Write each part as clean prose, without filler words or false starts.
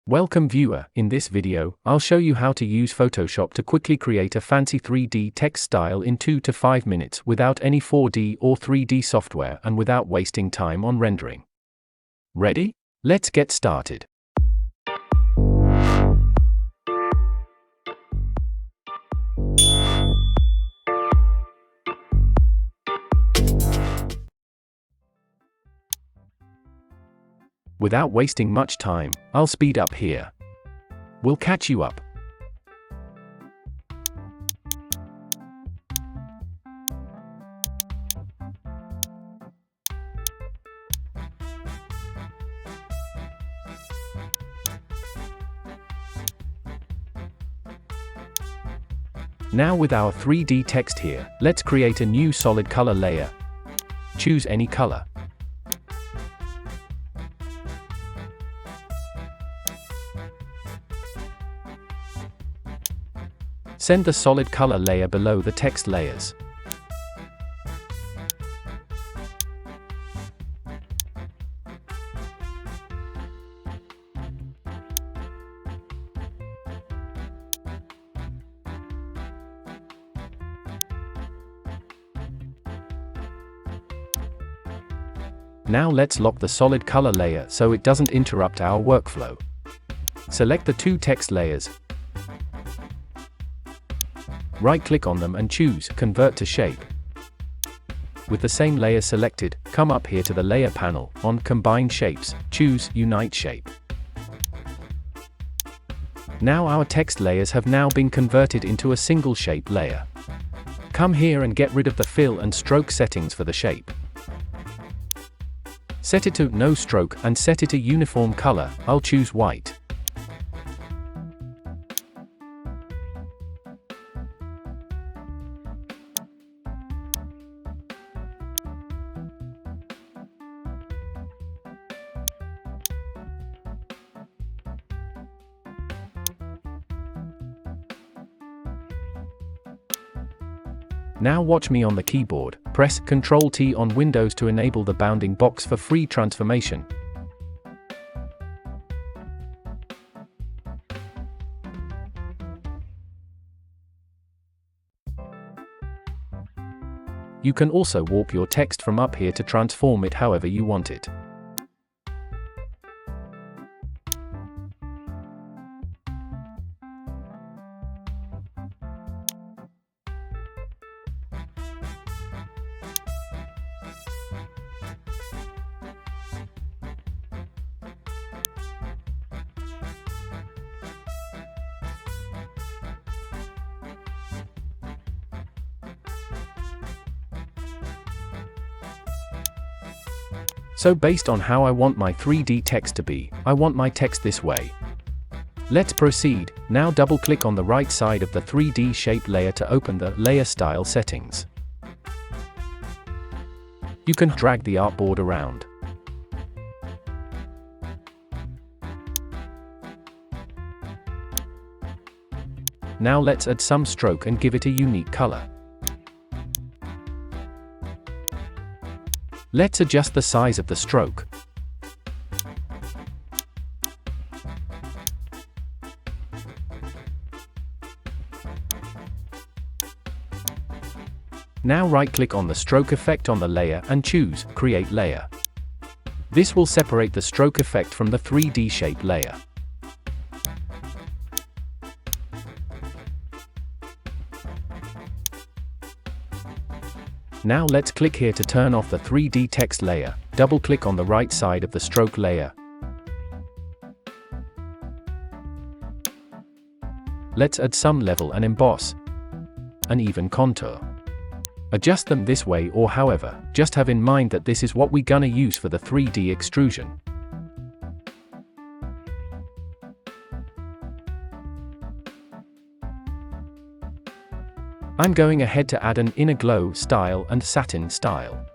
Welcome viewer, in this video, I'll show you how to use Photoshop to quickly create a fancy 3D text style in 2 to 5 minutes without any 4D or 3D software and without wasting time on rendering. Ready? Let's get started. Without wasting much time, I'll speed up here. We'll catch you up. Now with our 3D text here, let's create a new solid color layer. Choose any color. Send the solid color layer below the text layers. Now let's lock the solid color layer so it doesn't interrupt our workflow. Select the two text layers. Right-click on them and choose Convert to Shape. With the same layer selected, come up here to the Layer panel, on Combine Shapes, choose Unite Shape. Now our text layers have now been converted into a single shape layer. Come here and get rid of the fill and stroke settings for the shape. Set it to No Stroke and set it a uniform color, I'll choose white. Now watch me on the keyboard, press Ctrl-T on Windows to enable the bounding box for free transformation. You can also warp your text from up here to transform it however you want it. So based on how I want my 3D text to be, I want my text this way. Let's proceed. Now double-click on the right side of the 3D shape layer to open the Layer Style settings. You can drag the artboard around. Now let's add some stroke and give it a unique color. Let's adjust the size of the stroke. Now right-click on the stroke effect on the layer and choose Create Layer. This will separate the stroke effect from the 3D shape layer. Now let's click here to turn off the 3D text layer, double-click on the right side of the stroke layer. Let's add some level and emboss, an even contour. Adjust them this way or however, just have in mind that this is what we're gonna use for the 3D extrusion. I'm going ahead to add an inner glow style and satin style.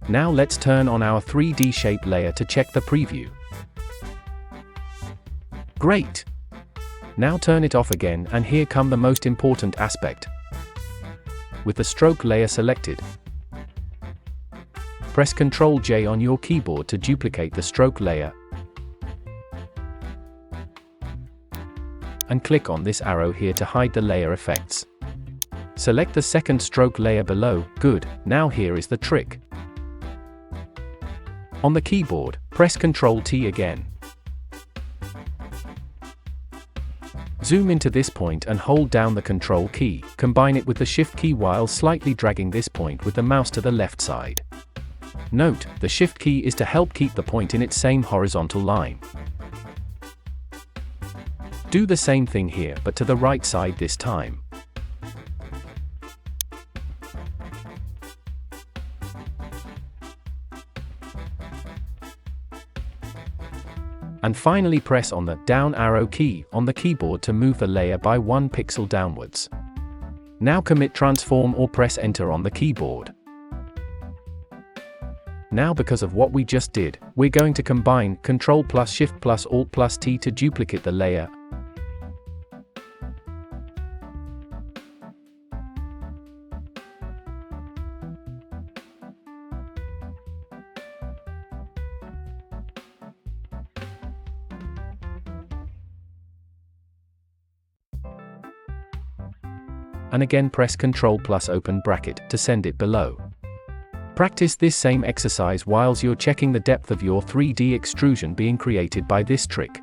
Now let's turn on our 3D shape layer to check the preview. Great! Now turn it off again, and here come the most important aspect. With the stroke layer selected, press Ctrl J on your keyboard to duplicate the stroke layer, and click on this arrow here to hide the layer effects. Select the second stroke layer below. Good, now here is the trick. On the keyboard, press Ctrl T again. Zoom into this point and hold down the Ctrl key. Combine it with the Shift key while slightly dragging this point with the mouse to the left side. Note, the Shift key is to help keep the point in its same horizontal line. Do the same thing here, but to the right side this time. And finally press on the down arrow key on the keyboard to move the layer by 1 pixel downwards. Now commit transform or press enter on the keyboard. Now because of what we just did, we're going to combine Ctrl plus Shift plus Alt plus T to duplicate the layer. And again press Ctrl plus open bracket to send it below. Practice this same exercise whilst you're checking the depth of your 3D extrusion being created by this trick.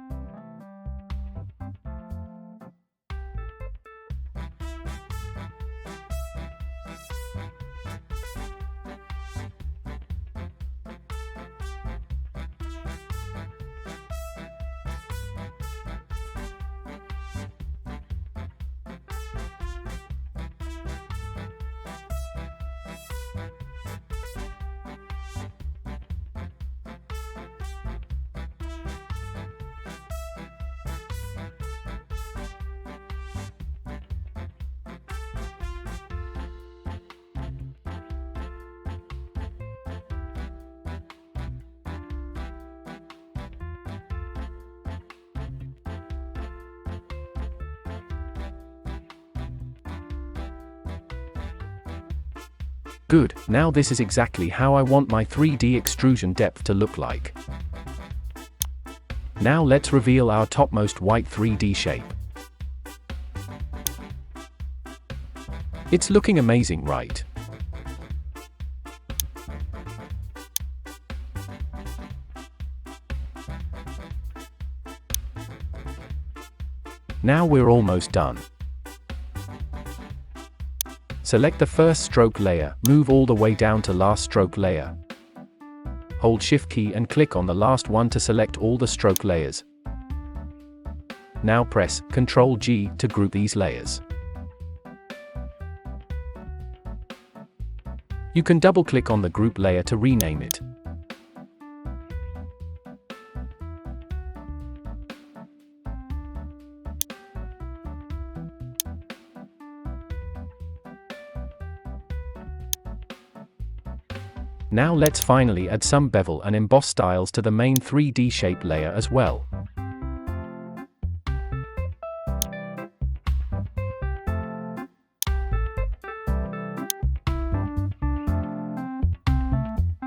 Good, now this is exactly how I want my 3D extrusion depth to look like. Now let's reveal our topmost white 3D shape. It's looking amazing, right? Now we're almost done. Select the first stroke layer, move all the way down to last stroke layer. Hold Shift key and click on the last one to select all the stroke layers. Now press Ctrl G to group these layers. You can double-click on the group layer to rename it. Now let's finally add some bevel and emboss styles to the main 3D shape layer as well.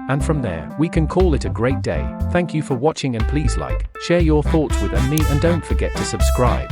And from there, we can call it a great day. Thank you for watching, and please like, share your thoughts with me, and don't forget to subscribe.